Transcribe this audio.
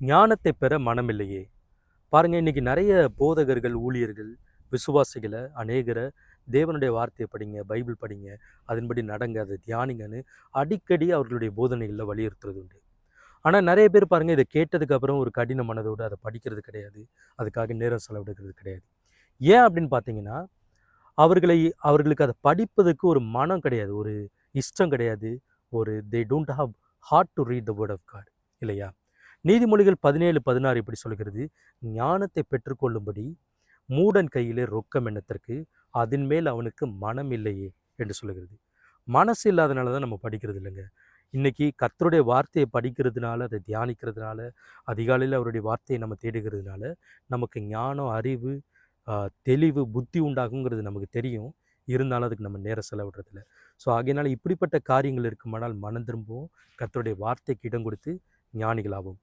ஞானத்தை பெற மனமில்லையே. பாருங்க, இன்னைக்கு நிறைய போதகர்கள், ஊழியர்கள், விசுவாசிகளை அநேகரை தேவனுடைய வார்த்தையை படிங்க, பைபிள் படிங்க, அதன்படி நடங்க, அதை தியானிங்கன்னு அடிக்கடி அவர்களுடைய போதனைகளில் வலியுறுத்துறது உண்டு. ஆனால் நிறைய பேர் பாருங்கள், இதை கேட்டதுக்கு அப்புறம் ஒரு கடின மனதோடு அதை படிக்கிறது கிடையாது, அதுக்காக நேரம் செலவிடுகிறது கிடையாது. ஏன் அப்படின்னு பார்த்தீங்கன்னா, அவர்களுக்கு அதை படிப்பதற்கு ஒரு மனம் கிடையாது, ஒரு இஷ்டம் கிடையாது, ஒரு they don't have heart to read the word of God, இல்லையா? நீதிமொழிகள் 17:16 இப்படி சொல்கிறது, ஞானத்தை பெற்றுக்கொள்ளும்படி மூடன் கையிலே ரொக்கம் எண்ணத்திற்கு அதன் மேல் அவனுக்கு மனம் இல்லையே என்று சொல்லுகிறது. மனசு இல்லாதனால தான் நம்ம படிக்கிறது இல்லைங்க. இன்னைக்கு கர்த்தருடைய வார்த்தையை படிக்கிறதுனால, அதை தியானிக்கிறதுனால, அதிகாலையில் அவருடைய வார்த்தையை நம்ம தேடுகிறதுனால நமக்கு ஞானம், அறிவு, தெளிவு, புத்தி உண்டாகுங்கிறது நமக்கு தெரியும். இருந்தாலும் அதுக்கு நம்ம நேரம் செலவிடுறதில்ல. ஸோ ஆகையினால இப்படிப்பட்ட காரியங்கள் இருக்குமானால் மனம் திரும்பவும் கர்த்தருடைய வார்த்தைக்கு இடம் கொடுத்து ஞானிகளாவோம்.